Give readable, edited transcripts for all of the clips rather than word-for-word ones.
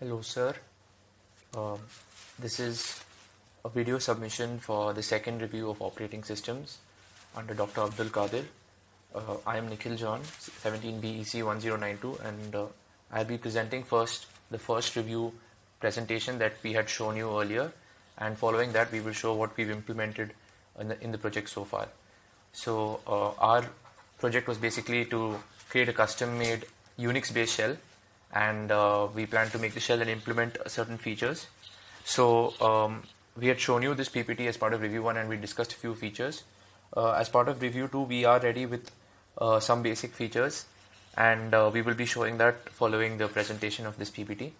Hello, sir. Um, this is a video submission for the second review of operating systems under Dr. Abdul Qadir. I am Nikhil John, 17BEC1092, and I'll be presenting first the first review presentation that we had shown you earlier, and following that, we will show what we've implemented in the project so far. So, our project was basically to create a custom-made Unix-based shell, and we plan to make the shell and implement certain features. So we had shown you this PPT as part of review 1, and we discussed a few features. As part of review 2, we are ready with some basic features, and we will be showing that following the presentation of this PPT.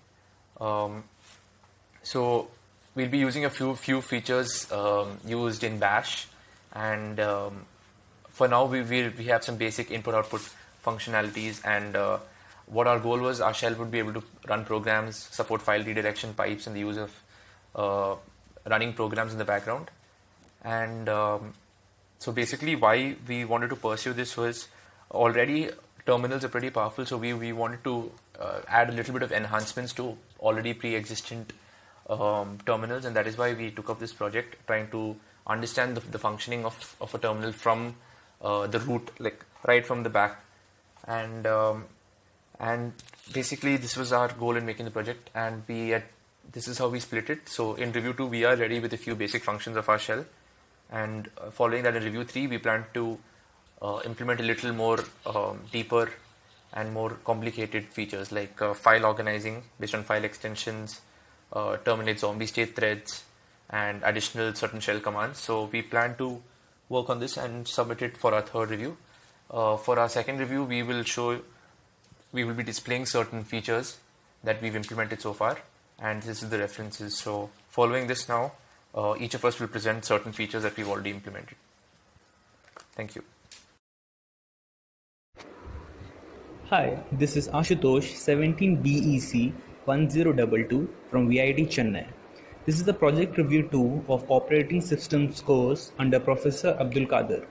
So we'll be using a few features used in Bash, and for now we have some basic input-output functionalities, and what our goal was, our shell would be able to run programs, support file redirection pipes, and the use of running programs in the background. And so basically why we wanted to pursue this was, already terminals are pretty powerful, so we wanted to add a little bit of enhancements to already pre-existent terminals, and that is why we took up this project, trying to understand the functioning of a terminal from the root, like right from the back. And basically this was our goal in making the project, and this is how we split it. So in review 2, we are ready with a few basic functions of our shell, and following that in review 3, we plan to implement a little more deeper and more complicated features like file organizing based on file extensions, terminate zombie state threads, and additional certain shell commands. So we plan to work on this and submit it for our third review. For our second review, we will be displaying certain features that we've implemented so far, and this is the references. So following this now, each of us will present certain features that we've already implemented. Thank you. Hi, this is Ashutosh, 17BEC 1022 from VIT Chennai. This is the project review 2 of operating systems course under Professor Abdul Qadir.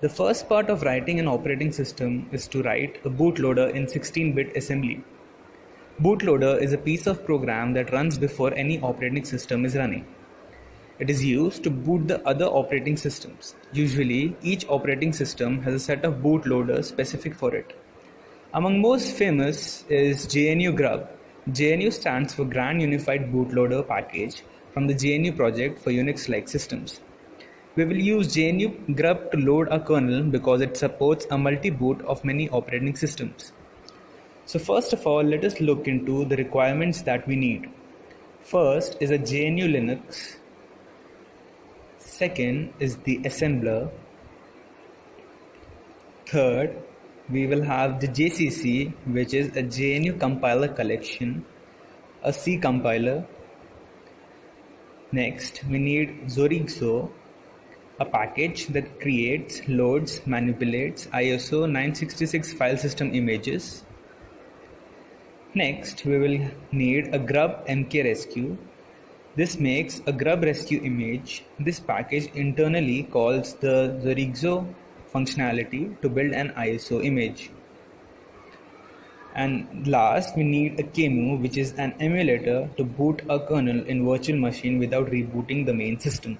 The first part of writing an operating system is to write a bootloader in 16-bit assembly. Bootloader is a piece of program that runs before any operating system is running. It is used to boot the other operating systems. Usually, each operating system has a set of bootloaders specific for it. Among most famous is GNU Grub. GNU stands for Grand Unified Bootloader Package from the GNU project for Unix-like systems. We will use GNU Grub to load a kernel because it supports a multi-boot of many operating systems. So first of all, let us look into the requirements that we need. First is a GNU Linux. Second is the assembler. Third, we will have the JCC, which is a GNU compiler collection, a C compiler. Next, we need Zorigzo, a package that creates, loads, manipulates ISO 966 file system images. Next, we will need a grub mkrescue. This makes a grub rescue image. This package internally calls the Zorigzo functionality to build an ISO image. And last, we need a QEMU, which is an emulator to boot a kernel in virtual machine without rebooting the main system.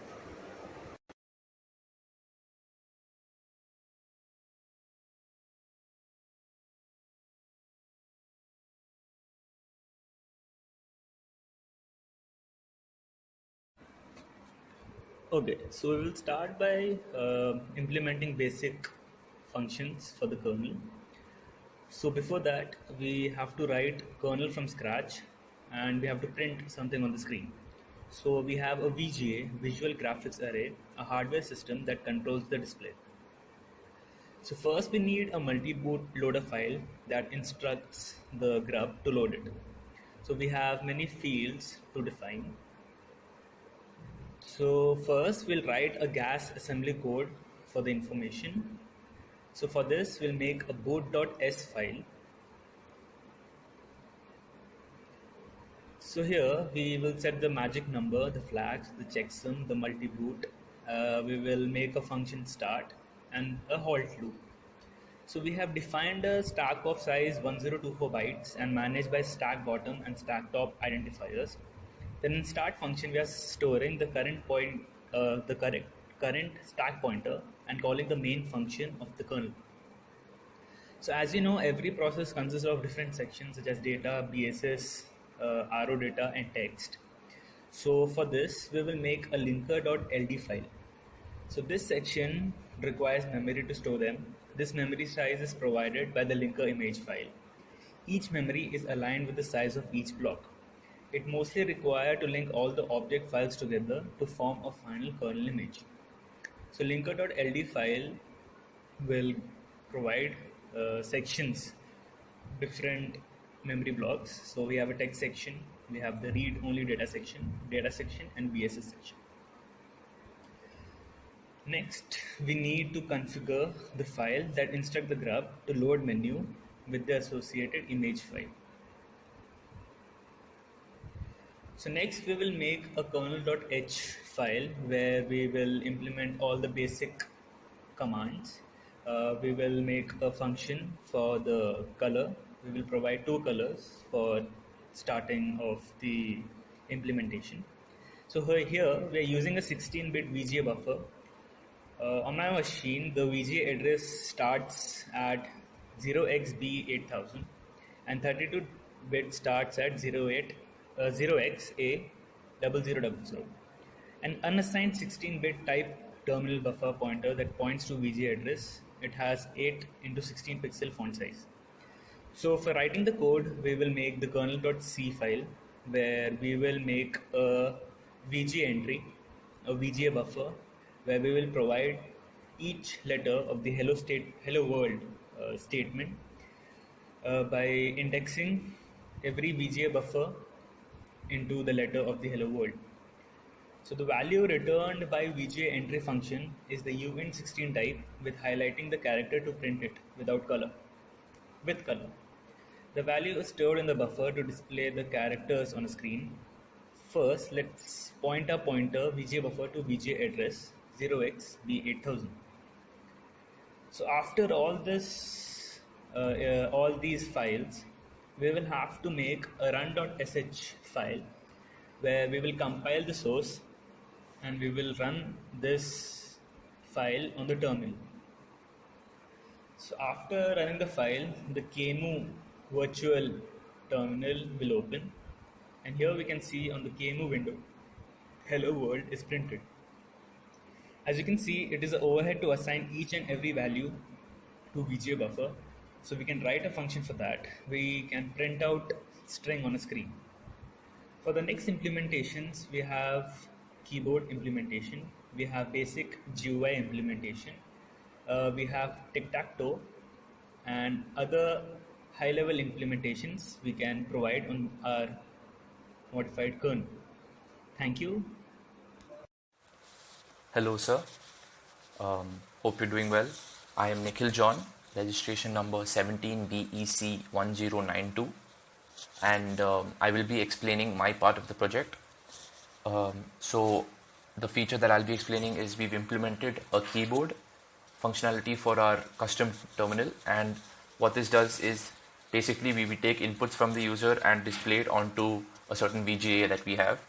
Okay, so we will start by implementing basic functions for the kernel. So before that, we have to write kernel from scratch, and we have to print something on the screen. So we have a VGA, Visual Graphics Array, a hardware system that controls the display. So first we need a multi-boot loader file that instructs the grub to load it. So we have many fields to define. So first we'll write a gas assembly code for the information. So for this we'll make a boot.s file. So here we will set the magic number, the flags, the checksum, the multi-boot. We will make a function start and a halt loop. So we have defined a stack of size 1024 bytes and managed by stack bottom and stack top identifiers. Then in start function, we are storing the current stack pointer and calling the main function of the kernel. So as you know, every process consists of different sections such as data, BSS, RO data, and text. So for this, we will make a linker.ld file. So this section requires memory to store them. This memory size is provided by the linker image file. Each memory is aligned with the size of each block. It mostly requires to link all the object files together to form a final kernel image. So linker.ld file will provide sections, different memory blocks. So we have a text section, we have the read only data section, and BSS section. Next, we need to configure the file that instruct the grub to load menu with the associated image file. So next we will make a kernel.h file where we will implement all the basic commands. We will make a function for the color. We will provide two colors for starting of the implementation. So here we are using a 16-bit VGA buffer. On my machine, the VGA address starts at 0xB8000 and 32-bit starts at 0xa0000. An unassigned 16-bit type terminal buffer pointer that points to VGA address. It has 8 into 16 pixel font size. So for writing the code, we will make the kernel.c file where we will make a VGA entry, a VGA buffer, where we will provide each letter of the hello world statement by indexing every VGA buffer into the letter of the hello world. So the value returned by VGA entry function is the uint16 type with highlighting the character to print it with color. The value is stored in the buffer to display the characters on a screen. First, let's point our pointer VGA buffer to VGA address 0xB8000. So after all these files, we will have to make a run.sh file where we will compile the source and we will run this file on the terminal. So after running the file, the QEMU virtual terminal will open, and here we can see on the QEMU window, hello world is printed. As you can see, it is an overhead to assign each and every value to VGA buffer. So we can write a function for that. We can print out string on a screen. For the next implementations, we have keyboard implementation, we have basic GUI implementation, we have tic-tac-toe, and other high-level implementations we can provide on our modified kernel. Thank you. Hello, sir. Hope you're doing well. I am Nikhil John, registration number 17BEC1092, and I will be explaining my part of the project. So the feature that I'll be explaining is we've implemented a keyboard functionality for our custom terminal, and what this does is basically we take inputs from the user and display it onto a certain VGA that we have,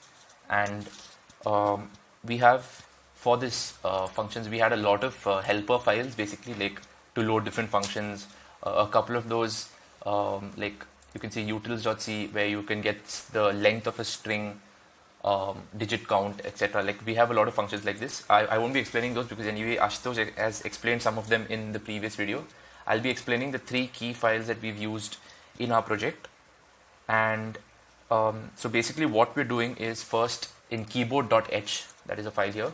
and we have for this functions we had a lot of helper files basically, like to load different functions. A couple of those like you can see utils.c where you can get the length of a string, digit count, etc. Like we have a lot of functions like this. I won't be explaining those because anyway Ashutosh has explained some of them in the previous video. I'll be explaining the 3 key files that we've used in our project. And so basically what we're doing is, first in keyboard.h, that is a file here,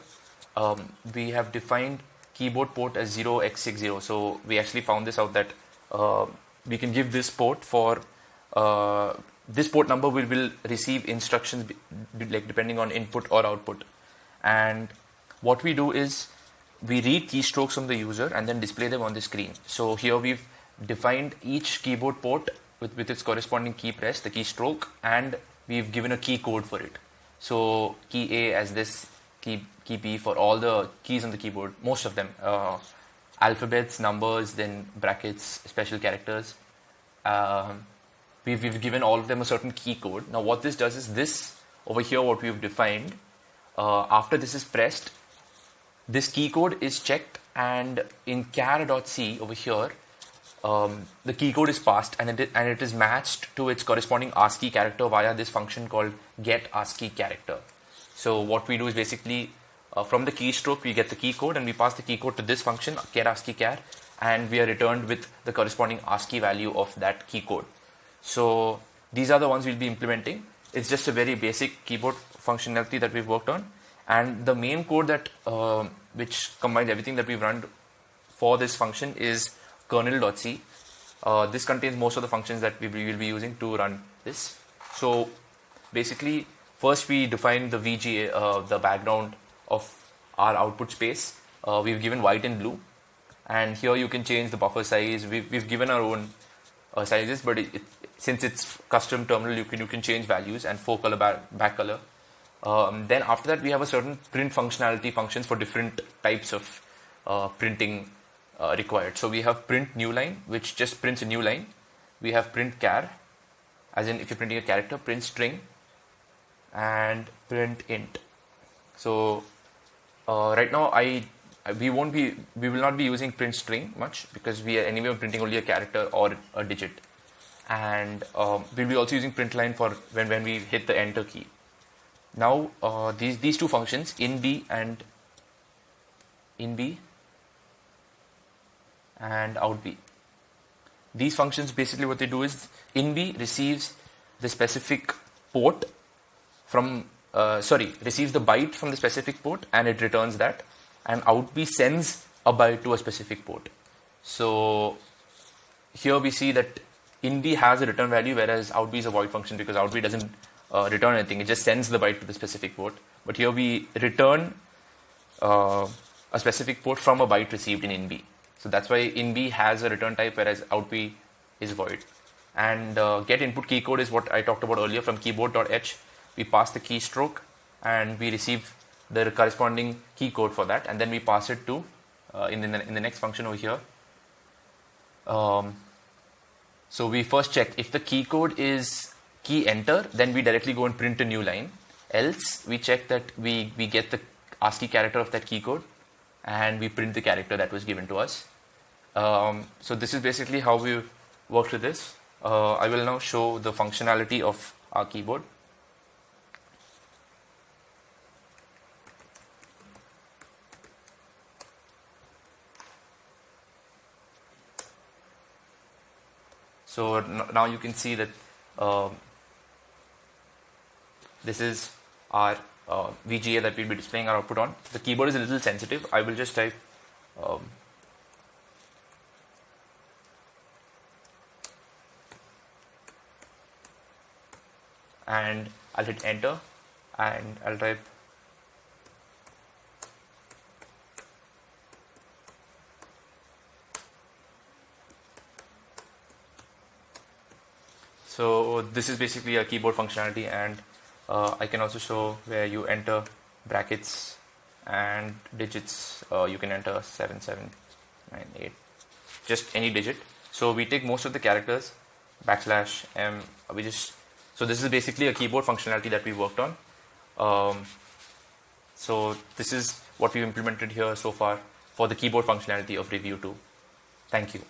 we have defined keyboard port as 0x60. So we actually found this out that we can give this port for this port number will receive instructions like depending on input or output. And what we do is we read keystrokes from the user and then display them on the screen. So here we've defined each keyboard port with its corresponding key press, the keystroke, and we've given a key code for it. So key A as this, key B for all the keys on the keyboard, most of them. alphabets, numbers, then brackets, special characters. Um, we've given all of them a certain key code. Now what this does is this over here, what we've defined, after this is pressed, this key code is checked, and in char.c over here, the key code is passed, and it is matched to its corresponding ASCII character via this function called get ASCII character. So what we do is basically from the keystroke we get the key code, and we pass the key code to this function get ASCII char, and we are returned with the corresponding ASCII value of that key code. So these are the ones we'll be implementing. It's just a very basic keyboard functionality that we've worked on, and the main code that which combines everything that we've run for this function is kernel.c. This contains most of the functions that we will be using to run this. So basically, first we define the VGA, the background of our output space. We've given white and blue, and here you can change the buffer size. We've given our own sizes, but since it's custom terminal, you can change values and forecolor back color. Then after that, we have a certain print functionality functions for different types of printing required. So we have print new line, which just prints a new line. We have print char, as in if you're printing a character, print string, and print int. So right now we will not be using print string much, because we are anyway printing only a character or a digit, and we'll be also using print line for when we hit the enter key. Now these two functions, inb and outb. These functions, basically what they do is inb receives the specific port from receives the byte from the specific port, and it returns that, and outb sends a byte to a specific port. So here we see that inb has a return value, whereas outb is a void function, because outb doesn't return anything. It just sends the byte to the specific port. But here we return a specific port from a byte received in inb. So that's why inb has a return type, whereas outb is void. And get input key code is what I talked about earlier. From keyboard.h, we pass the keystroke, and we receive the corresponding key code for that, and then we pass it to in the next function over here. So we first check if the key code is key enter, then we directly go and print a new line. Else we check that we get the ASCII character of that key code, and we print the character that was given to us. So this is basically how we worked with this. I will now show the functionality of our keyboard. So now you can see that this is our VGA that we'll be displaying our output on. The keyboard is a little sensitive. I will just type and I'll hit enter, and I'll type So this is basically a keyboard functionality, and I can also show where you enter brackets and digits. You can enter 7798, just any digit. So we take most of the characters, \m. So this is basically a keyboard functionality that we worked on. So this is what we've implemented here so far for the keyboard functionality of Review 2. Thank you.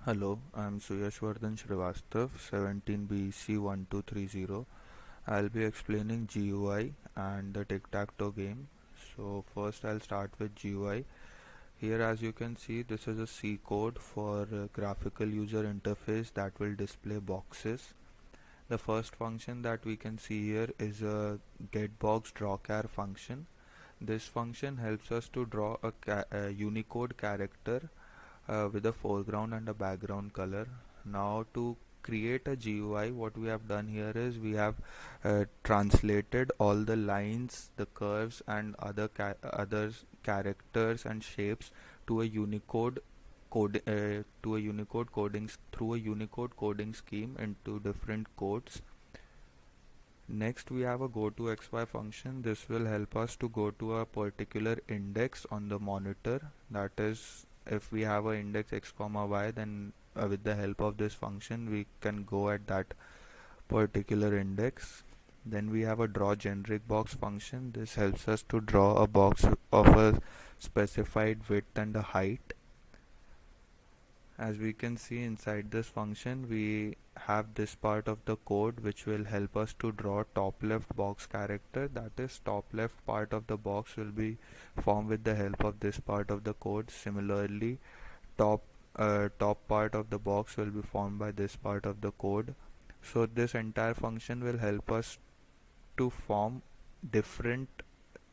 Hello, I'm Suyashvardhan Srivastav, 17BEC1230. I'll be explaining GUI and the tic-tac-toe game. So first I'll start with GUI. Here, as you can see, this is a C code for a graphical user interface that will display boxes. The first function that we can see here is a getBoxDrawChar function. This function helps us to draw a Unicode character with a foreground and a background color. Now to create a GUI, what we have done here is we have translated all the lines, the curves, and other characters and shapes to a Unicode coding scheme into different codes. Next we have a go to xy function. This will help us to go to a particular index on the monitor. That is, if we have a index x comma y, then with the help of this function we can go at that particular index. Then we have a draw generic box function. This helps us to draw a box of a specified width and a height. As we can see inside this function, we have this part of the code which will help us to draw top left box character. That is, top left part of the box will be formed with the help of this part of the code. Similarly, top top part of the box will be formed by this part of the code. So this entire function will help us to form different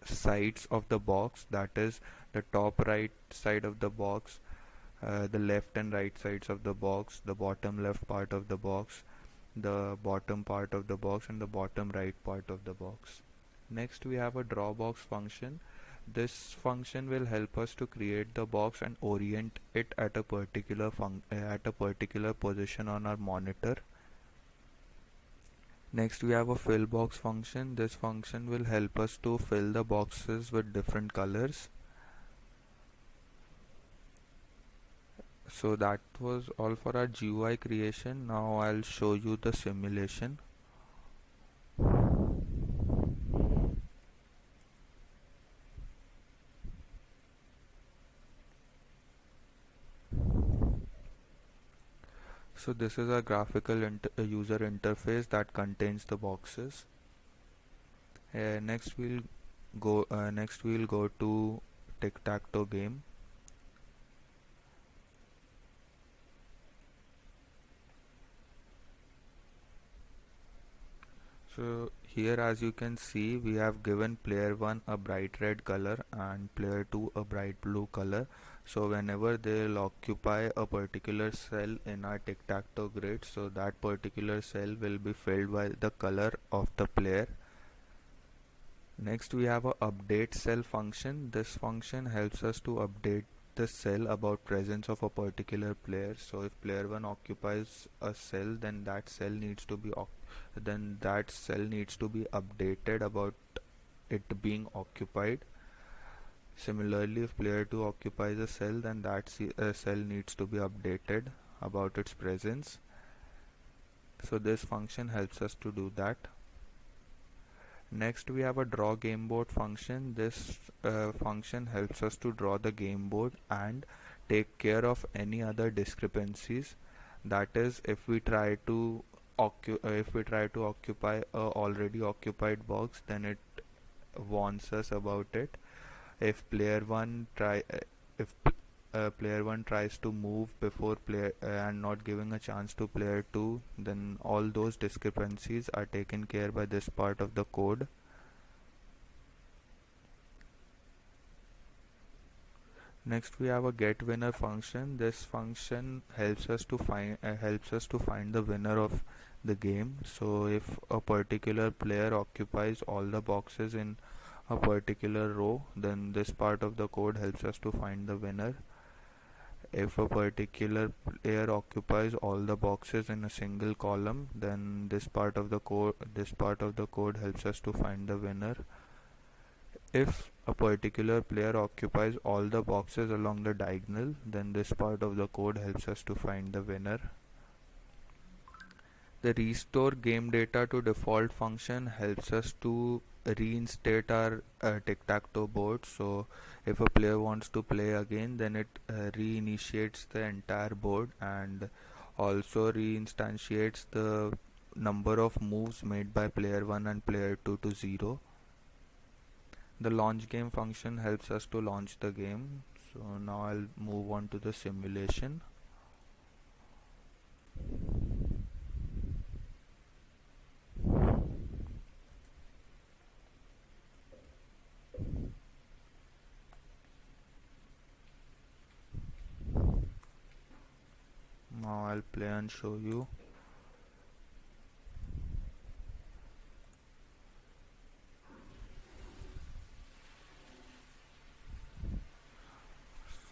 sides of the box, that is the top right side of the box, the left and right sides of the box, the bottom left part of the box, the bottom part of the box, and the bottom right part of the box. Next we have a draw box function. This function will help us to create the box and orient it at a particular position on our monitor. Next we have a fill box function. This function will help us to fill the boxes with different colors. So that was all for our GUI creation. Now I'll show you the simulation. So this is a graphical user interface that contains the boxes. Next we'll go to tic-tac-toe game. So here, as you can see, we have given player 1 a bright red color and player 2 a bright blue color. So whenever they'll occupy a particular cell in our tic-tac-toe grid, so that particular cell will be filled by the color of the player. Next we have a update cell function. This function helps us to update the cell about presence of a particular player. So if player 1 occupies a cell, then that cell needs to be updated about it being occupied. Similarly, if player 2 occupies a cell, then that cell needs to be updated about its presence. So this function helps us to do that. Next we have a draw game board function. This function helps us to draw the game board and take care of any other discrepancies. That is, if we try to occupy a already occupied box, then it warns us about it. If player 1 tries to move before player and not giving a chance to player 2, then all those discrepancies are taken care by this part of the code. Next we have a get winner function. This function helps us to find the winner of the game. So if a particular player occupies all the boxes in a particular row, then this part of the code helps us to find the winner. If a particular player occupies all the boxes in a single column, then this part of the code helps us to find the winner. If a particular player occupies all the boxes along the diagonal, then this part of the code helps us to find the winner. The restore game data to default function helps us to reinstate our tic-tac-toe board. So if a player wants to play again, then it reinitiates the entire board and also reinstantiates the number of moves made by player 1 and player 2 to 0. The launch game function helps us to launch the game. So now I'll move on to the simulation. Now I'll play and show you.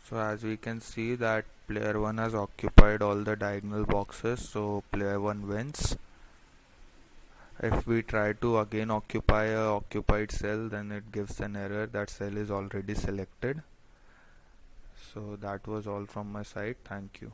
So as we can see that player 1 has occupied all the diagonal boxes, so player 1 wins. If we try to again occupy a occupied cell, then it gives an error that cell is already selected. So that was all from my side. Thank you.